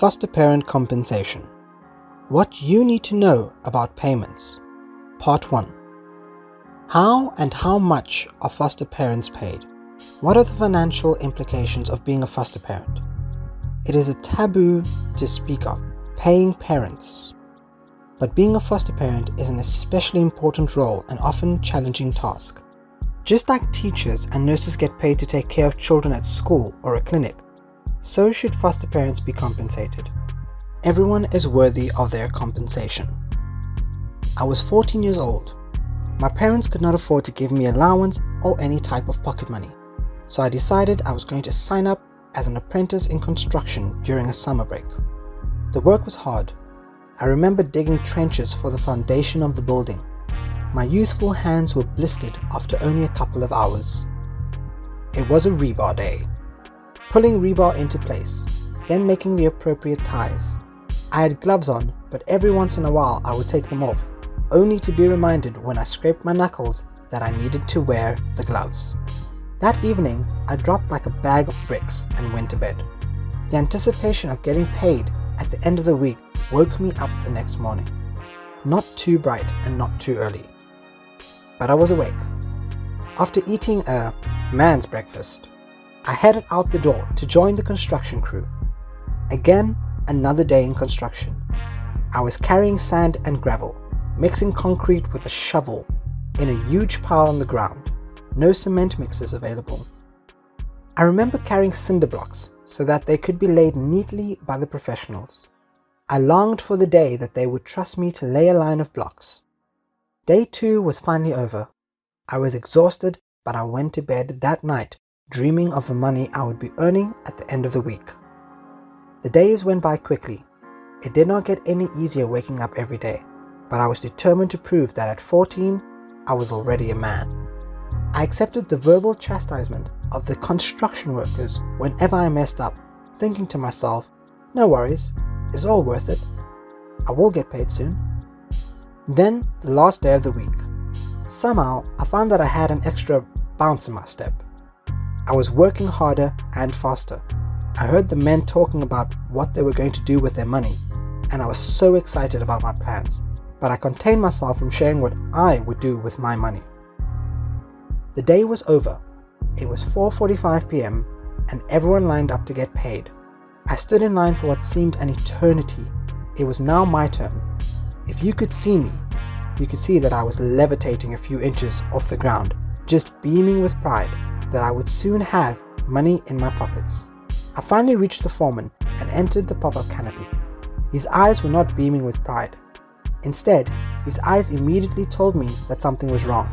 Foster parent compensation. What you need to know about payments. Part 1. How and how much are foster parents paid? What are the financial implications of being a foster parent? It is a taboo to speak of paying parents. But being a foster parent is an especially important role and often challenging task. Just like teachers and nurses get paid to take care of children at school or a clinic, so should foster parents be compensated. Everyone is worthy of their compensation. I was 14 years old. My parents could not afford to give me allowance or any type of pocket money, so I decided I was going to sign up as an apprentice in construction during a summer break. The work was hard. I remember digging trenches for the foundation of the building. My youthful hands were blistered after only a couple of hours. It was a rebar day. Pulling rebar into place, then making the appropriate ties. I had gloves on, but every once in a while I would take them off, only to be reminded when I scraped my knuckles that I needed to wear the gloves. That evening, I dropped like a bag of bricks and went to bed. The anticipation of getting paid at the end of the week woke me up the next morning. Not too bright and not too early. But I was awake. After eating a man's breakfast, I headed out the door to join the construction crew. Again, another day in construction. I was carrying sand and gravel, mixing concrete with a shovel in a huge pile on the ground. No cement mixers available. I remember carrying cinder blocks so that they could be laid neatly by the professionals. I longed for the day that they would trust me to lay a line of blocks. Day 2 was finally over. I was exhausted, but I went to bed that night dreaming of the money I would be earning at the end of the week. The days went by quickly. It did not get any easier waking up every day, but I was determined to prove that at 14, I was already a man. I accepted the verbal chastisement of the construction workers whenever I messed up, thinking to myself, no worries, it's all worth it. I will get paid soon. Then, the last day of the week. Somehow, I found that I had an extra bounce in my step. I was working harder and faster. I heard the men talking about what they were going to do with their money, and I was so excited about my plans, but I contained myself from sharing what I would do with my money. The day was over. It was 4:45 p.m. and everyone lined up to get paid. I stood in line for what seemed an eternity. It was now my turn. If you could see me, you could see that I was levitating a few inches off the ground, just beaming with pride that I would soon have money in my pockets. I finally reached the foreman and entered the pop-up canopy. His eyes were not beaming with pride. Instead, his eyes immediately told me that something was wrong.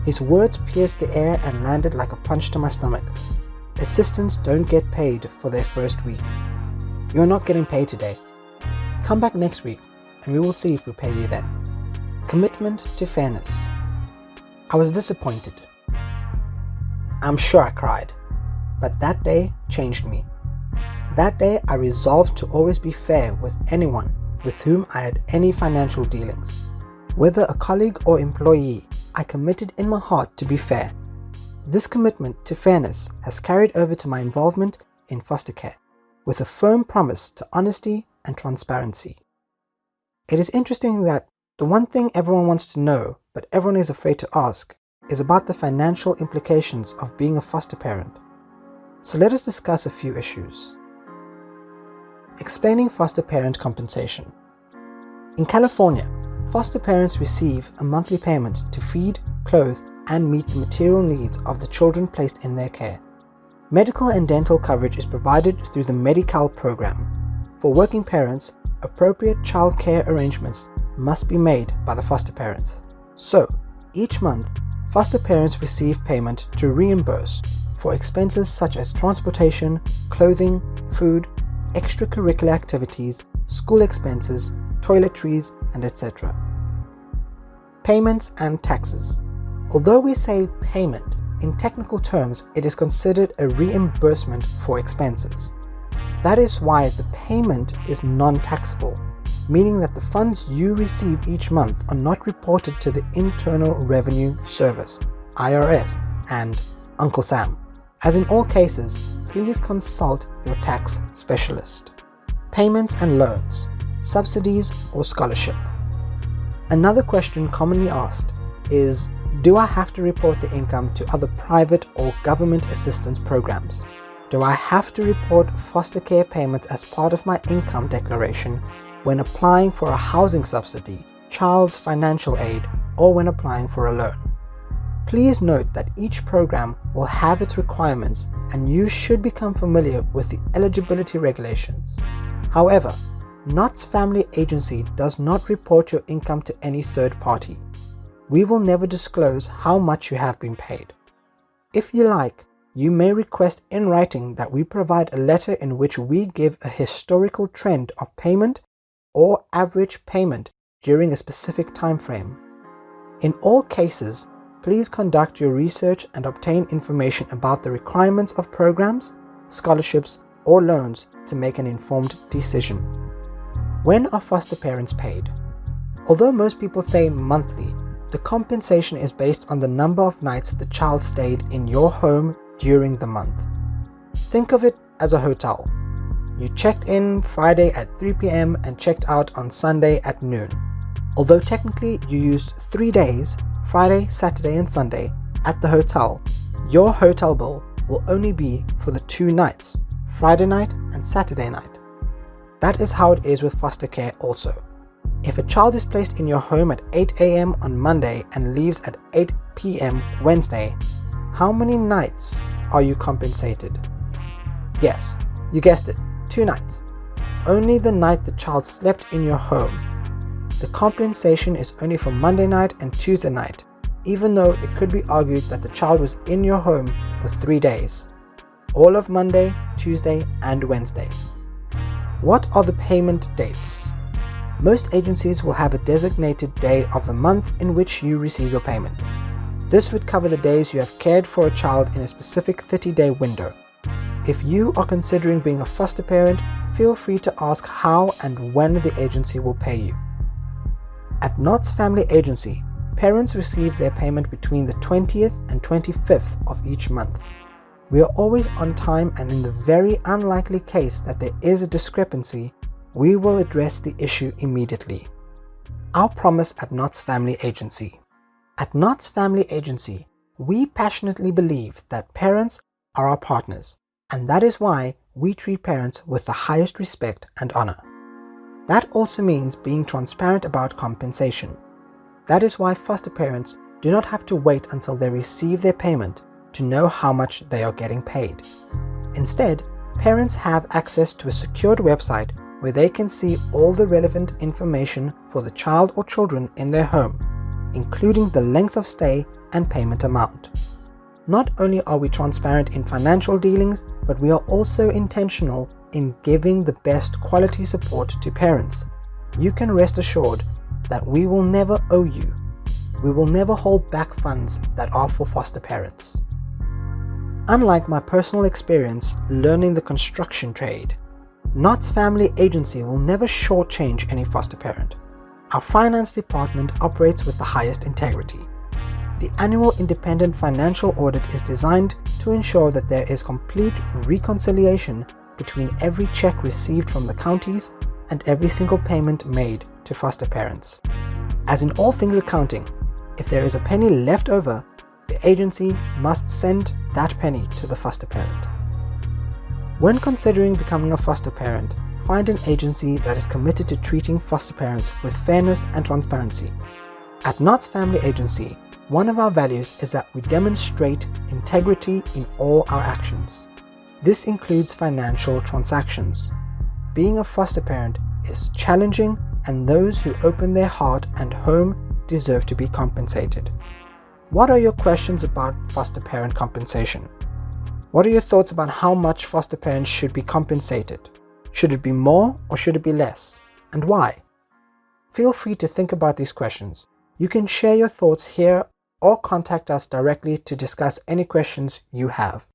His words pierced the air and landed like a punch to my stomach. Assistants don't get paid for their first week. You're not getting paid today. Come back next week and we will see if we pay you then. Commitment to fairness. I was disappointed. I'm sure I cried, but that day changed me. That day I resolved to always be fair with anyone with whom I had any financial dealings. Whether a colleague or employee, I committed in my heart to be fair. This commitment to fairness has carried over to my involvement in foster care, with a firm promise to honesty and transparency. It is interesting that the one thing everyone wants to know, but everyone is afraid to ask, is about the financial implications of being a foster parent. So let us discuss a few issues. Explaining foster parent compensation. In California, foster parents receive a monthly payment to feed, clothe, and meet the material needs of the children placed in their care. Medical and dental coverage is provided through the Medi-Cal program. For working parents, appropriate child care arrangements must be made by the foster parents. So, each month, foster parents receive payment to reimburse for expenses such as transportation, clothing, food, extracurricular activities, school expenses, toiletries, and etc. Payments and taxes. Although we say payment, in technical terms it is considered a reimbursement for expenses. That is why the payment is non-taxable, meaning that the funds you receive each month are not reported to the Internal Revenue Service, IRS, and Uncle Sam. As in all cases, please consult your tax specialist. Payments and loans, subsidies or scholarship. Another question commonly asked is, do I have to report the income to other private or government assistance programs? Do I have to report foster care payments as part of my income declaration when applying for a housing subsidy, child's financial aid, or when applying for a loan? Please note that each program will have its requirements and you should become familiar with the eligibility regulations. However, Knott's Family Agency does not report your income to any third party. We will never disclose how much you have been paid. If you like, you may request in writing that we provide a letter in which we give a historical trend of payment or average payment during a specific time frame. In all cases, please conduct your research and obtain information about the requirements of programs, scholarships, or loans to make an informed decision. When are foster parents paid? Although most people say monthly, the compensation is based on the number of nights the child stayed in your home during the month. Think of it as a hotel. You checked in Friday at 3 p.m. and checked out on Sunday at noon. Although technically you used 3 days, Friday, Saturday and Sunday, at the hotel, your hotel bill will only be for the 2 nights, Friday night and Saturday night. That is how it is with foster care also. If a child is placed in your home at 8 a.m. on Monday and leaves at 8 p.m. Wednesday, how many nights are you compensated? Yes, you guessed it, 2 nights. Only the night the child slept in your home. The compensation is only for Monday night and Tuesday night, even though it could be argued that the child was in your home for 3 days. All of Monday, Tuesday and Wednesday. What are the payment dates? Most agencies will have a designated day of the month in which you receive your payment. This would cover the days you have cared for a child in a specific 30-day window. If you are considering being a foster parent, feel free to ask how and when the agency will pay you. At Knott's Family Agency, parents receive their payment between the 20th and 25th of each month. We are always on time, and in the very unlikely case that there is a discrepancy, we will address the issue immediately. Our promise at Knott's Family Agency. At Knott's Family Agency, we passionately believe that parents are our partners, and that is why we treat parents with the highest respect and honor. That also means being transparent about compensation. That is why foster parents do not have to wait until they receive their payment to know how much they are getting paid. Instead, parents have access to a secured website where they can see all the relevant information for the child or children in their home, including the length of stay and payment amount. Not only are we transparent in financial dealings, but we are also intentional in giving the best quality support to parents. You can rest assured that we will never owe you. We will never hold back funds that are for foster parents. Unlike my personal experience learning the construction trade, Knott's Family Agency will never shortchange any foster parent. Our finance department operates with the highest integrity. The annual independent financial audit is designed to ensure that there is complete reconciliation between every check received from the counties and every single payment made to foster parents. As in all things accounting, if there is a penny left over, the agency must send that penny to the foster parent. When considering becoming a foster parent, find an agency that is committed to treating foster parents with fairness and transparency. At Knott's Family Agency, one of our values is that we demonstrate integrity in all our actions. This includes financial transactions. Being a foster parent is challenging, and those who open their heart and home deserve to be compensated. What are your questions about foster parent compensation? What are your thoughts about how much foster parents should be compensated? Should it be more or should it be less? And why? Feel free to think about these questions. You can share your thoughts here or contact us directly to discuss any questions you have.